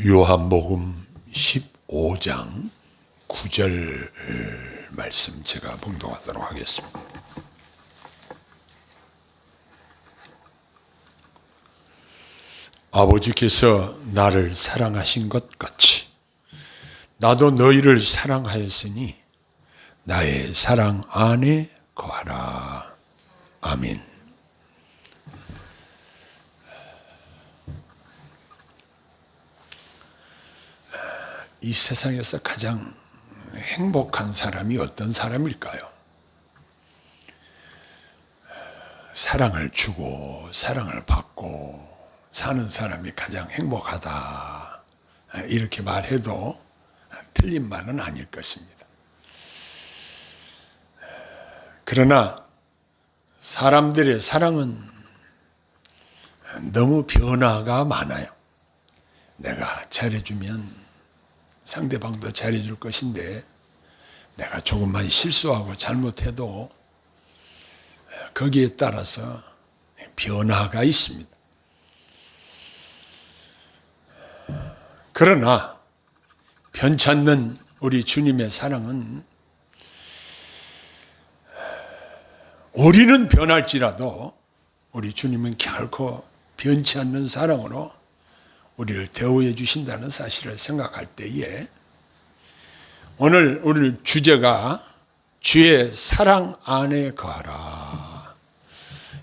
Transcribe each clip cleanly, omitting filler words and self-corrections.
요한복음 15장 9절 말씀 제가 봉독하도록 하겠습니다. 아버지께서 나를 사랑하신 것 같이 나도 너희를 사랑하였으니 나의 사랑 안에 거하라. 아멘. 이 세상에서 가장 행복한 사람이 어떤 사람일까요? 사랑을 주고 사랑을 받고 사는 사람이 가장 행복하다, 이렇게 말해도 틀린 말은 아닐 것입니다. 그러나 사람들의 사랑은 너무 변화가 많아요. 내가 잘해주면 상대방도 잘해줄 것인데 내가 조금만 실수하고 잘못해도 거기에 따라서 변화가 있습니다. 그러나 변찮는 우리 주님의 사랑은 우리는 변할지라도 우리 주님은 결코 변치 않는 사랑으로 우리를 대우해 주신다는 사실을 생각할 때에 오늘 주제가 주의 사랑 안에 거하라,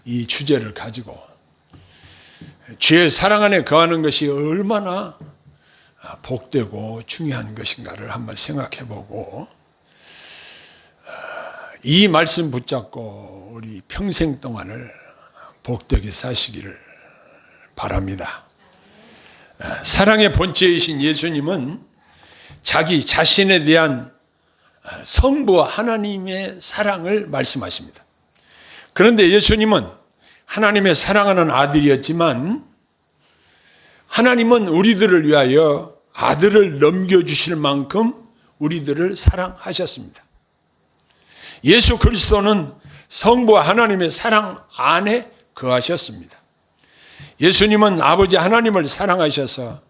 이 주제를 가지고 주의 사랑 안에 거하는 것이 얼마나 복되고 중요한 것인가를 한번 생각해 보고 이 말씀 붙잡고 우리 평생 동안을 복되게 사시기를 바랍니다. 사랑의 본체이신 예수님은 자기 자신에 대한 성부 하나님의 사랑을 말씀하십니다. 그런데 예수님은 하나님의 사랑하는 아들이었지만 하나님은 우리들을 위하여 아들을 넘겨주실 만큼 우리들을 사랑하셨습니다. 예수 그리스도는 성부 하나님의 사랑 안에 거하셨습니다. 예수님은 아버지 하나님을 사랑하셔서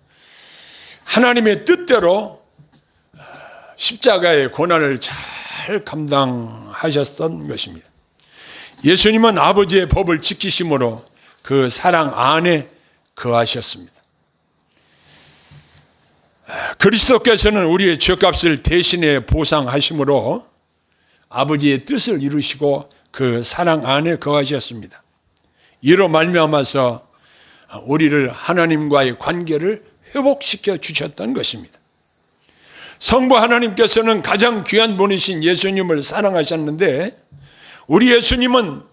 하나님의 뜻대로 십자가의 고난을 잘 감당하셨던 것입니다. 예수님은 아버지의 법을 지키심으로 그 사랑 안에 거하셨습니다. 그리스도께서는 우리의 죄값을 대신에 보상하심으로 아버지의 뜻을 이루시고 그 사랑 안에 거하셨습니다. 이로 말미암아서 우리를 하나님과의 관계를 회복시켜 주셨던 것입니다. 성부 하나님께서는 가장 귀한 분이신 예수님을 사랑하셨는데 우리 예수님은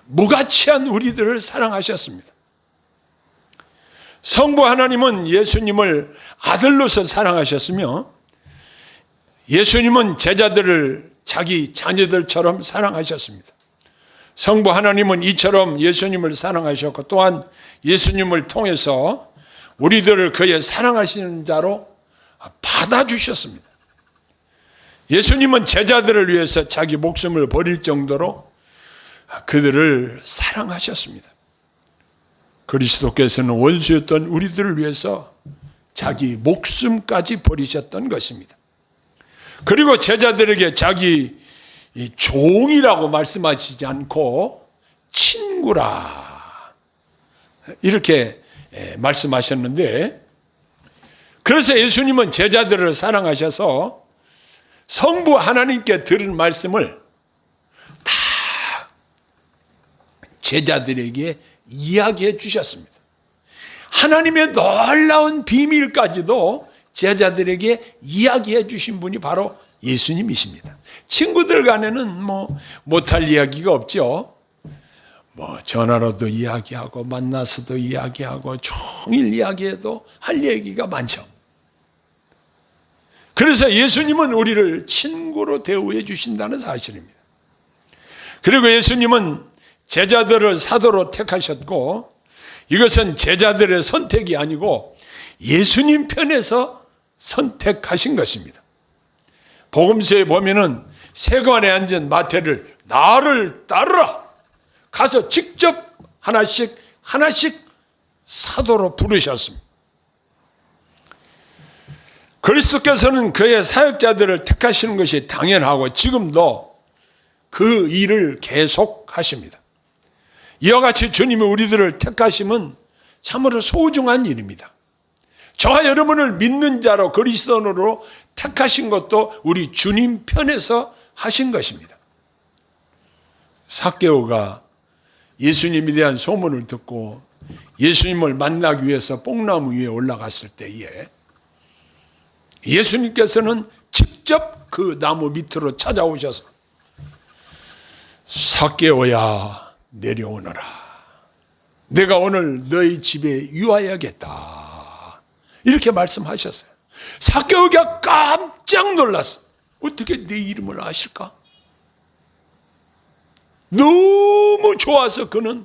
무가치한 우리들을 사랑하셨습니다. 성부 하나님은 예수님을 아들로서 사랑하셨으며 예수님은 제자들을 자기 자녀들처럼 사랑하셨습니다. 성부 하나님은 이처럼 예수님을 사랑하셨고 또한 예수님을 통해서 우리들을 그의 사랑하시는 자로 받아주셨습니다. 예수님은 제자들을 위해서 자기 목숨을 버릴 정도로 그들을 사랑하셨습니다. 그리스도께서는 원수였던 우리들을 위해서 자기 목숨까지 버리셨던 것입니다. 그리고 제자들에게 자기 종이라고 말씀하시지 않고 친구라 이렇게 말씀하셨는데, 그래서 예수님은 제자들을 사랑하셔서 성부 하나님께 들은 말씀을 다 제자들에게 이야기해 주셨습니다. 하나님의 놀라운 비밀까지도 제자들에게 이야기해 주신 분이 바로 예수님이십니다. 친구들 간에는 못할 이야기가 없죠. 전화로도 이야기하고 만나서도 이야기하고 종일 이야기해도 할 얘기가 많죠. 그래서 예수님은 우리를 친구로 대우해 주신다는 사실입니다. 그리고 예수님은 제자들을 사도로 택하셨고 이것은 제자들의 선택이 아니고 예수님 편에서 선택하신 것입니다. 복음서에 보면은 세관에 앉은 마태를 나를 따르라 가서 직접 하나씩 사도로 부르셨습니다. 그리스도께서는 그의 사역자들을 택하시는 것이 당연하고 지금도 그 일을 계속하십니다. 이와 같이 주님이 우리들을 택하심은 참으로 소중한 일입니다. 저와 여러분을 믿는 자로 그리스도인으로 택하신 것도 우리 주님 편에서 하신 것입니다. 삭개오가 예수님에 대한 소문을 듣고 예수님을 만나기 위해서 뽕나무 위에 올라갔을 때에 예수님께서는 직접 그 나무 밑으로 찾아오셔서 삭개오야 내려오너라. 내가 오늘 너희 집에 유하여야겠다. 이렇게 말씀하셨어요. 삭개오가 깜짝 놀랐어. 어떻게 내 이름을 아실까? 너무 좋아서 그는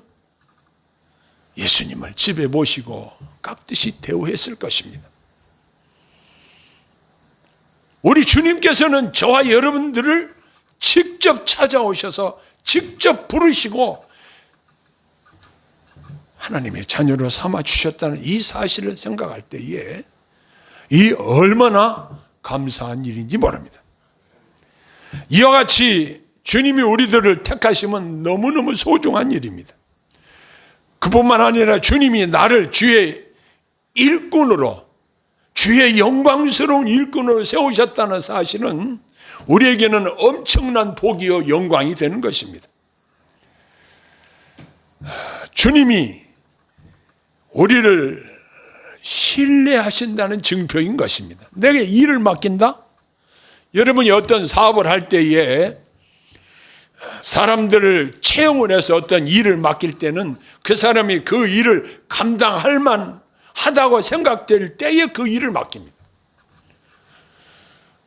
예수님을 집에 모시고 깍듯이 대우했을 것입니다. 우리 주님께서는 저와 여러분들을 직접 찾아오셔서 직접 부르시고 하나님의 자녀로 삼아주셨다는 이 사실을 생각할 때에 이 얼마나 감사한 일인지 모릅니다. 이와 같이 주님이 우리들을 택하시면 너무너무 소중한 일입니다. 그뿐만 아니라 주님이 나를 주의 일꾼으로, 주의 영광스러운 일꾼으로 세우셨다는 사실은 우리에게는 엄청난 복이요 영광이 되는 것입니다. 주님이 우리를 신뢰하신다는 증표인 것입니다. 내게 일을 맡긴다? 여러분이 어떤 사업을 할 때에 사람들을 채용을 해서 어떤 일을 맡길 때는 그 사람이 그 일을 감당할 만하다고 생각될 때에 그 일을 맡깁니다.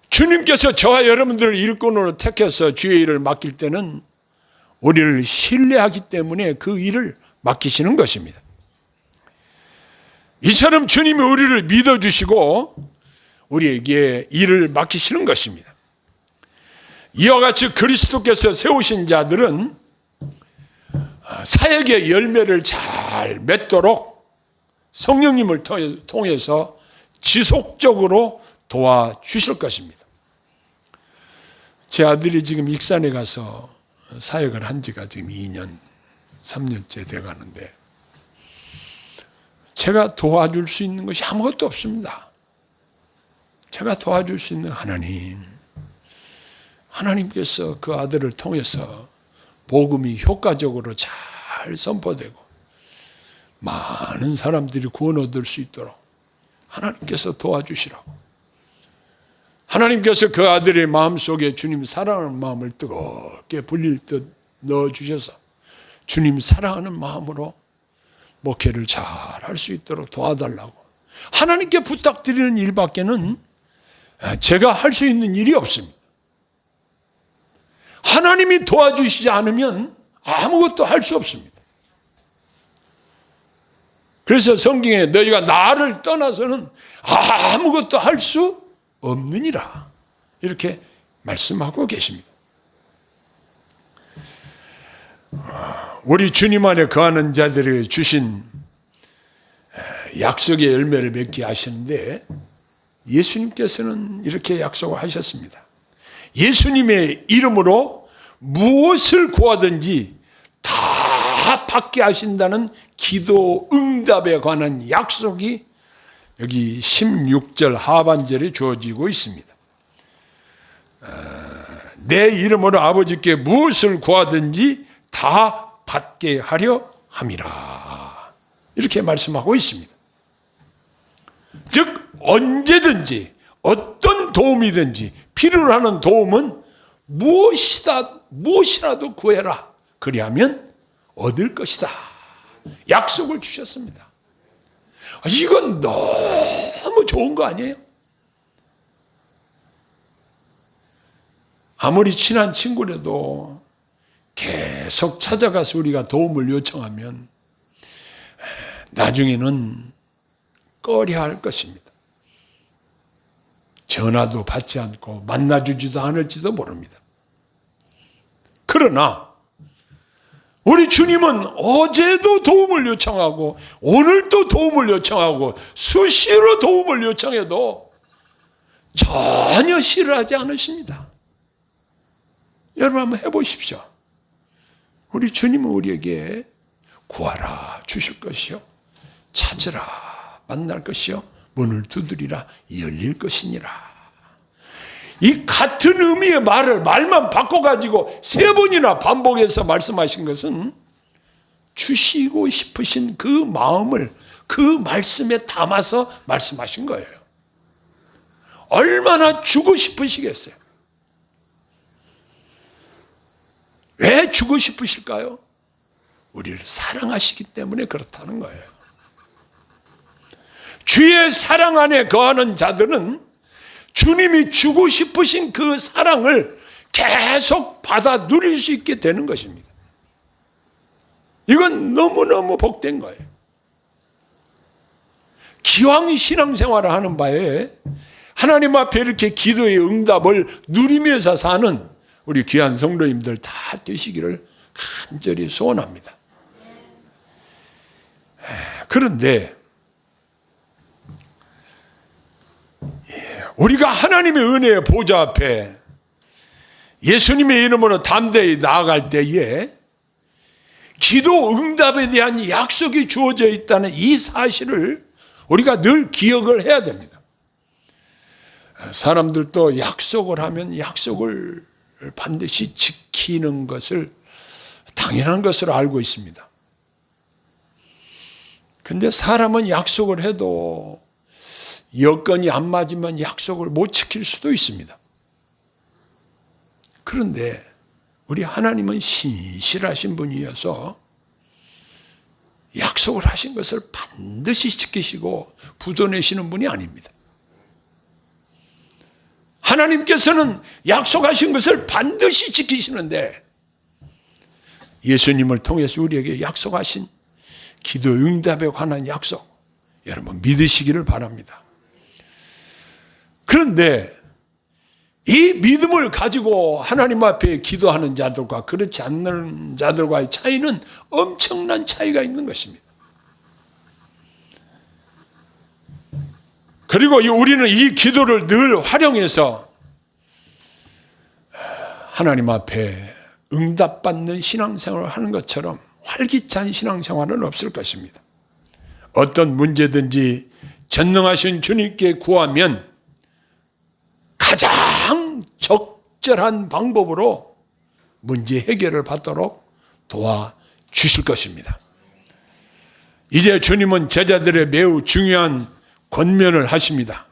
주님께서 저와 여러분들을 일꾼으로 택해서 주의 일을 맡길 때는 우리를 신뢰하기 때문에 그 일을 맡기시는 것입니다. 이처럼 주님이 우리를 믿어주시고 우리에게 일을 맡기시는 것입니다. 이와 같이 그리스도께서 세우신 자들은 사역의 열매를 잘 맺도록 성령님을 통해서 지속적으로 도와주실 것입니다. 제 아들이 지금 익산에 가서 사역을 한 지가 지금 2년, 3년째 돼 가는데 제가 도와줄 수 있는 것이 아무것도 없습니다. 제가 도와줄 수 있는 하나님께서 그 아들을 통해서 복음이 효과적으로 잘 선포되고 많은 사람들이 구원 얻을 수 있도록 하나님께서 도와주시라고. 하나님께서 그 아들의 마음속에 주님 사랑하는 마음을 뜨겁게 불릴 듯 넣어주셔서 주님 사랑하는 마음으로 목회를 잘 할 수 있도록 도와달라고 하나님께 부탁드리는 일밖에는 제가 할 수 있는 일이 없습니다. 하나님이 도와주시지 않으면 아무것도 할 수 없습니다. 그래서 성경에 너희가 나를 떠나서는 아무것도 할 수 없느니라 이렇게 말씀하고 계십니다. 우리 주님 안에 거하는 자들에게 주신 약속의 열매를 맺게 하시는데 예수님께서는 이렇게 약속을 하셨습니다. 예수님의 이름으로 무엇을 구하든지 다 받게 하신다는 기도 응답에 관한 약속이 여기 16절 하반절에 주어지고 있습니다. 내 이름으로 아버지께 무엇을 구하든지 다 받게 하려 함이라 이렇게 말씀하고 있습니다. 즉 언제든지 어떤 도움이든지 필요로 하는 도움은 무엇이라도 구해라. 그리하면 얻을 것이다. 약속을 주셨습니다. 이건 너무 좋은 거 아니에요? 아무리 친한 친구라도 계속 찾아가서 우리가 도움을 요청하면 나중에는 꺼려할 것입니다. 전화도 받지 않고 만나주지도 않을지도 모릅니다. 그러나 우리 주님은 어제도 도움을 요청하고 오늘도 도움을 요청하고 수시로 도움을 요청해도 전혀 싫어하지 않으십니다. 여러분 한번 해보십시오. 우리 주님은 우리에게 구하라 주실 것이요, 찾으라 만날 것이요, 문을 두드리라 열릴 것이니라. 이 같은 의미의 말만 바꿔가지고 3번이나 반복해서 말씀하신 것은 주시고 싶으신 그 마음을 그 말씀에 담아서 말씀하신 거예요. 얼마나 주고 싶으시겠어요? 왜 주고 싶으실까요? 우리를 사랑하시기 때문에 그렇다는 거예요. 주의 사랑 안에 거하는 자들은 주님이 주고 싶으신 그 사랑을 계속 받아 누릴 수 있게 되는 것입니다. 이건 너무너무 복된 거예요. 기왕 신앙생활을 하는 바에 하나님 앞에 이렇게 기도의 응답을 누리면서 사는 우리 귀한 성도님들 다 되시기를 간절히 소원합니다. 그런데 우리가 하나님의 은혜의 보좌 앞에 예수님의 이름으로 담대히 나아갈 때에 기도 응답에 대한 약속이 주어져 있다는 이 사실을 우리가 늘 기억을 해야 됩니다. 사람들도 약속을 하면 약속을 반드시 지키는 것을 당연한 것으로 알고 있습니다. 근데 사람은 약속을 해도 여건이 안 맞으면 약속을 못 지킬 수도 있습니다. 그런데 우리 하나님은 신실하신 분이어서 약속을 하신 것을 반드시 지키시고 부도내시는 분이 아닙니다. 하나님께서는 약속하신 것을 반드시 지키시는데 예수님을 통해서 우리에게 약속하신 기도 응답에 관한 약속, 여러분 믿으시기를 바랍니다. 그런데 이 믿음을 가지고 하나님 앞에 기도하는 자들과 그렇지 않는 자들과의 차이는 엄청난 차이가 있는 것입니다. 그리고 우리는 이 기도를 늘 활용해서 하나님 앞에 응답받는 신앙생활을 하는 것처럼 활기찬 신앙생활은 없을 것입니다. 어떤 문제든지 전능하신 주님께 구하면 가장 적절한 방법으로 문제 해결을 받도록 도와주실 것입니다. 이제 주님은 제자들의 매우 중요한 권면을 하십니다.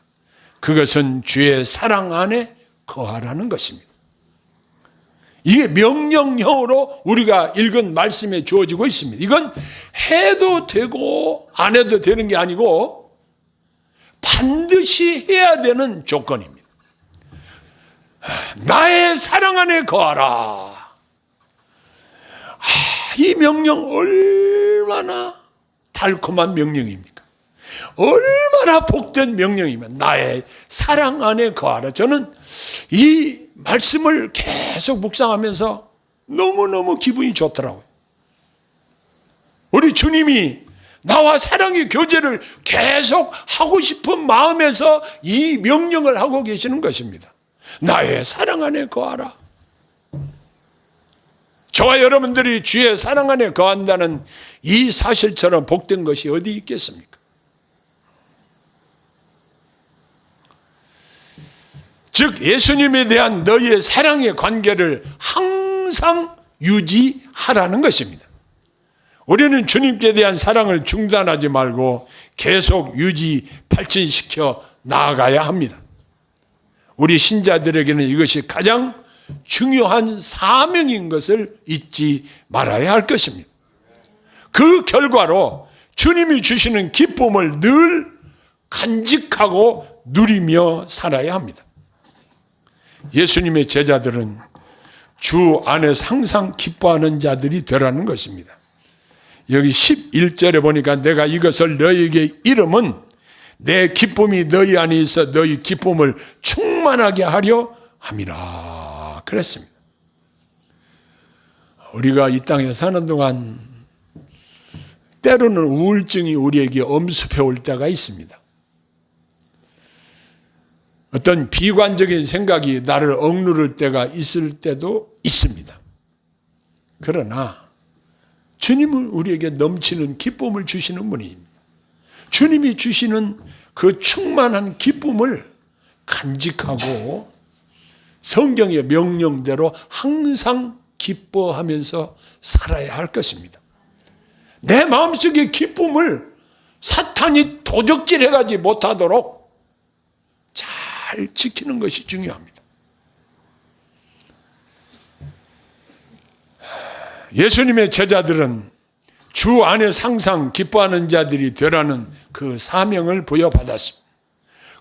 그것은 주의 사랑 안에 거하라는 것입니다. 이게 명령형으로 우리가 읽은 말씀에 주어지고 있습니다. 이건 해도 되고 안 해도 되는 게 아니고 반드시 해야 되는 조건입니다. 나의 사랑 안에 거하라. 이 명령 얼마나 달콤한 명령입니까? 얼마나 복된 명령이면 나의 사랑 안에 거하라. 저는 이 말씀을 계속 묵상하면서 너무너무 기분이 좋더라고요. 우리 주님이 나와 사랑의 교제를 계속 하고 싶은 마음에서 이 명령을 하고 계시는 것입니다. 나의 사랑 안에 거하라. 저와 여러분들이 주의 사랑 안에 거한다는 이 사실처럼 복된 것이 어디 있겠습니까? 즉 예수님에 대한 너희의 사랑의 관계를 항상 유지하라는 것입니다. 우리는 주님께 대한 사랑을 중단하지 말고 계속 유지, 발전시켜 나아가야 합니다. 우리 신자들에게는 이것이 가장 중요한 사명인 것을 잊지 말아야 할 것입니다. 그 결과로 주님이 주시는 기쁨을 늘 간직하고 누리며 살아야 합니다. 예수님의 제자들은 주 안에서 항상 기뻐하는 자들이 되라는 것입니다. 여기 11절에 보니까 내가 이것을 너희에게 이름은 내 기쁨이 너희 안에 있어 너희 기쁨을 충만하게 하려 함이라 그랬습니다. 우리가 이 땅에 사는 동안 때로는 우울증이 우리에게 엄습해 올 때가 있습니다. 어떤 비관적인 생각이 나를 억누를 때가 있을 때도 있습니다. 그러나 주님은 우리에게 넘치는 기쁨을 주시는 분입니다. 주님이 주시는 그 충만한 기쁨을 간직하고 성경의 명령대로 항상 기뻐하면서 살아야 할 것입니다. 내 마음속의 기쁨을 사탄이 도적질해가지 못하도록 잘 지키는 것이 중요합니다. 예수님의 제자들은 주 안에 항상 기뻐하는 자들이 되라는 그 사명을 부여받았습니다.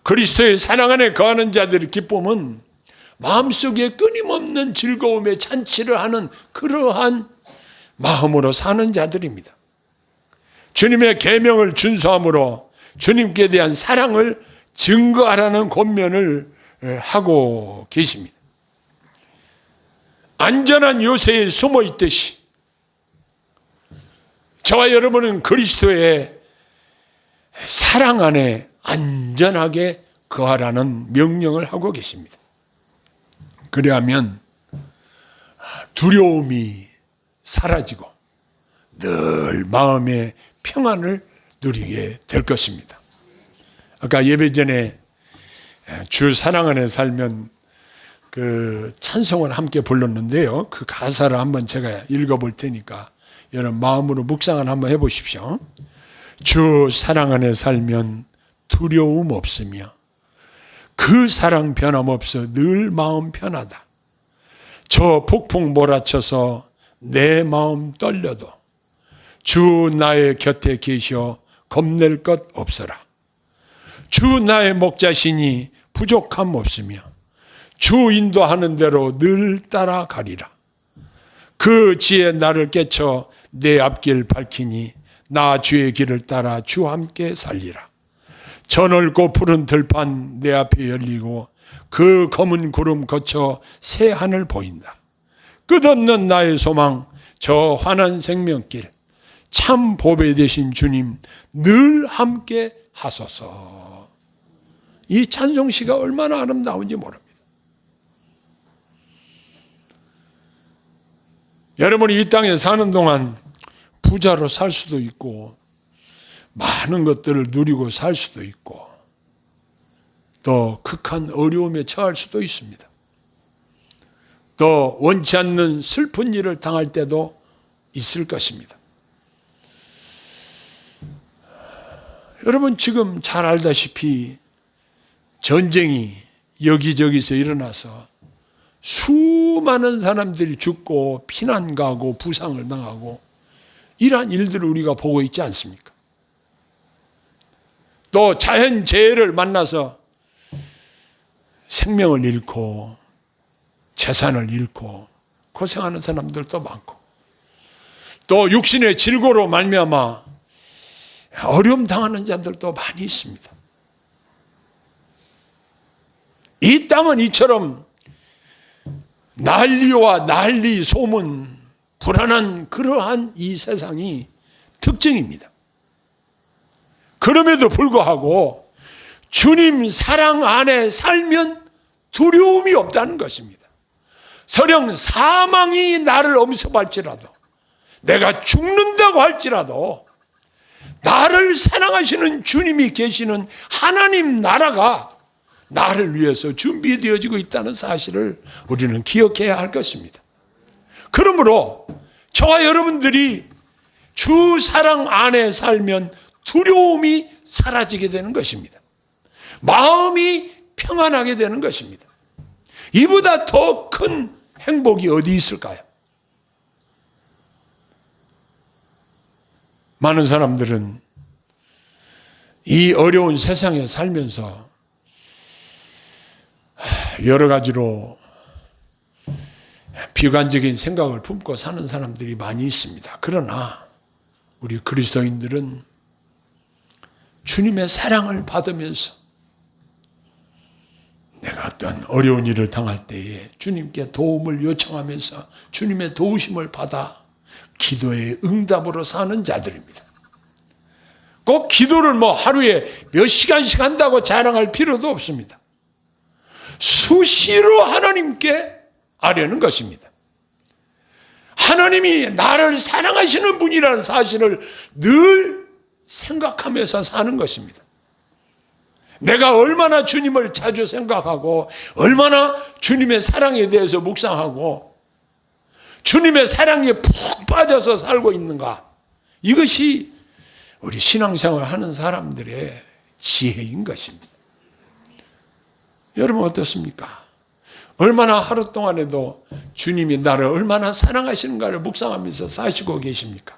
그리스도의 사랑 안에 거하는 자들의 기쁨은 마음속에 끊임없는 즐거움의 잔치를 하는 그러한 마음으로 사는 자들입니다. 주님의 계명을 준수함으로 주님께 대한 사랑을 증거하라는 권면을 하고 계십니다. 안전한 요새에 숨어 있듯이 저와 여러분은 그리스도의 사랑 안에 안전하게 거하라는 명령을 하고 계십니다. 그리하면 두려움이 사라지고 늘 마음의 평안을 누리게 될 것입니다. 아까 예배 전에 주 사랑 안에 살면 그 찬송을 함께 불렀는데요. 그 가사를 한번 제가 읽어볼 테니까 여러분 마음으로 묵상을 한번 해보십시오. 주 사랑 안에 살면 두려움 없으며 그 사랑 변함없어 늘 마음 편하다. 저 폭풍 몰아쳐서 내 마음 떨려도 주 나의 곁에 계셔 겁낼 것 없어라. 주 나의 목자시니 부족함 없으며 주 인도하는 대로 늘 따라가리라. 그 지혜 나를 깨쳐 내 앞길 밝히니 나 주의 길을 따라 주와 함께 살리라. 저 넓고 푸른 들판 내 앞에 열리고 그 검은 구름 거쳐 새 하늘 보인다. 끝없는 나의 소망 저 환한 생명길 참 보배 되신 주님 늘 함께 하소서. 이 찬송시가 얼마나 아름다운지 모릅니다. 여러분이 이 땅에 사는 동안 부자로 살 수도 있고 많은 것들을 누리고 살 수도 있고 또 극한 어려움에 처할 수도 있습니다. 또 원치 않는 슬픈 일을 당할 때도 있을 것입니다. 여러분 지금 잘 알다시피 전쟁이 여기저기서 일어나서 수많은 사람들이 죽고 피난 가고 부상을 당하고 이러한 일들을 우리가 보고 있지 않습니까? 또 자연재해를 만나서 생명을 잃고 재산을 잃고 고생하는 사람들도 많고 또 육신의 질고로 말미암아 어려움 당하는 자들도 많이 있습니다. 이 땅은 이처럼 난리와 난리 소문 불안한 그러한 이 세상이 특징입니다. 그럼에도 불구하고 주님 사랑 안에 살면 두려움이 없다는 것입니다. 설령 사망이 나를 엄습할지라도 내가 죽는다고 할지라도 나를 사랑하시는 주님이 계시는 하나님 나라가 나를 위해서 준비되어지고 있다는 사실을 우리는 기억해야 할 것입니다. 그러므로 저와 여러분들이 주 사랑 안에 살면 두려움이 사라지게 되는 것입니다. 마음이 평안하게 되는 것입니다. 이보다 더 큰 행복이 어디 있을까요? 많은 사람들은 이 어려운 세상에 살면서 여러 가지로 비관적인 생각을 품고 사는 사람들이 많이 있습니다. 그러나 우리 그리스도인들은 주님의 사랑을 받으면서 내가 어떤 어려운 일을 당할 때에 주님께 도움을 요청하면서 주님의 도우심을 받아 기도의 응답으로 사는 자들입니다. 꼭 기도를 하루에 몇 시간씩 한다고 자랑할 필요도 없습니다. 수시로 하나님께 아뢰는 것입니다. 하나님이 나를 사랑하시는 분이라는 사실을 늘 생각하면서 사는 것입니다. 내가 얼마나 주님을 자주 생각하고 얼마나 주님의 사랑에 대해서 묵상하고 주님의 사랑에 푹 빠져서 살고 있는가, 이것이 우리 신앙생활 하는 사람들의 지혜인 것입니다. 여러분 어떻습니까? 얼마나 하루 동안에도 주님이 나를 얼마나 사랑하시는가를 묵상하면서 사시고 계십니까?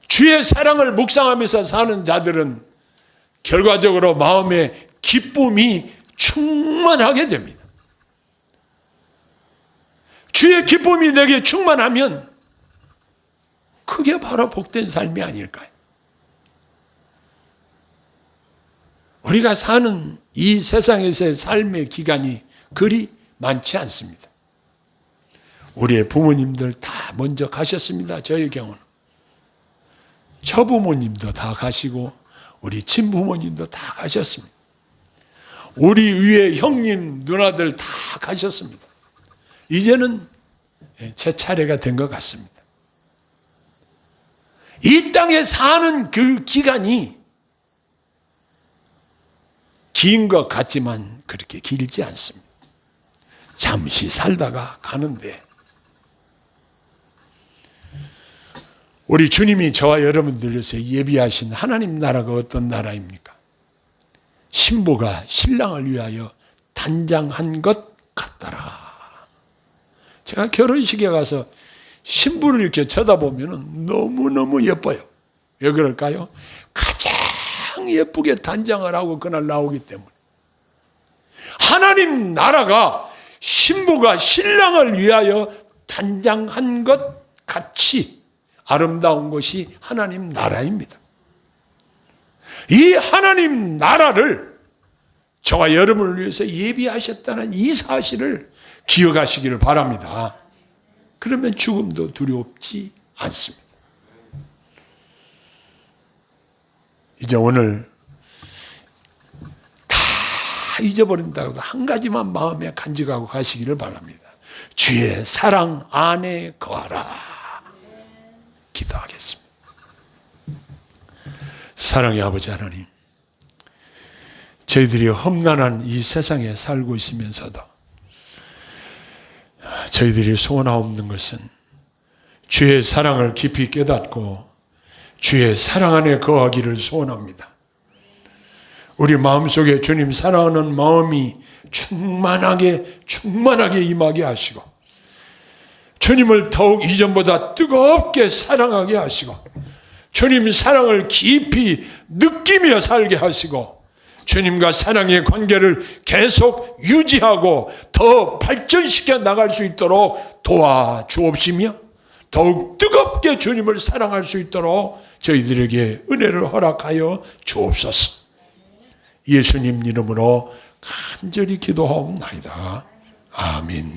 주의 사랑을 묵상하면서 사는 자들은 결과적으로 마음의 기쁨이 충만하게 됩니다. 주의 기쁨이 내게 충만하면 그게 바로 복된 삶이 아닐까요? 우리가 사는 이 세상에서의 삶의 기간이 그리 많지 않습니다. 우리의 부모님들 다 먼저 가셨습니다. 저의 경우는. 처부모님도 다 가시고 우리 친부모님도 다 가셨습니다. 우리 위에 형님, 누나들 다 가셨습니다. 이제는 제 차례가 된 것 같습니다. 이 땅에 사는 그 기간이 긴 것 같지만 그렇게 길지 않습니다. 잠시 살다가 가는데, 우리 주님이 저와 여러분들 위해서 예비하신 하나님 나라가 어떤 나라입니까? 신부가 신랑을 위하여 단장한 것 같더라. 제가 결혼식에 가서 신부를 이렇게 쳐다보면 너무너무 예뻐요. 왜 그럴까요? 가장 예쁘게 단장을 하고 그날 나오기 때문에. 하나님 나라가 신부가 신랑을 위하여 단장한 것 같이 아름다운 것이 하나님 나라입니다. 이 하나님 나라를 저와 여러분을 위해서 예비하셨다는 이 사실을 기억하시기를 바랍니다. 그러면 죽음도 두렵지 않습니다. 이제 오늘 다 잊어버린다고 한 가지만 마음에 간직하고 가시기를 바랍니다. 주의 사랑 안에 거하라. 기도하겠습니다. 사랑의 아버지 하나님, 저희들이 험난한 이 세상에 살고 있으면서도 저희들이 소원하옵는 것은 주의 사랑을 깊이 깨닫고 주의 사랑 안에 거하기를 소원합니다. 우리 마음속에 주님 사랑하는 마음이 충만하게 임하게 하시고 주님을 더욱 이전보다 뜨겁게 사랑하게 하시고 주님 사랑을 깊이 느끼며 살게 하시고 주님과 사랑의 관계를 계속 유지하고 더 발전시켜 나갈 수 있도록 도와주옵시며 더욱 뜨겁게 주님을 사랑할 수 있도록 저희들에게 은혜를 허락하여 주옵소서. 예수님 이름으로 간절히 기도하옵나이다. 아멘.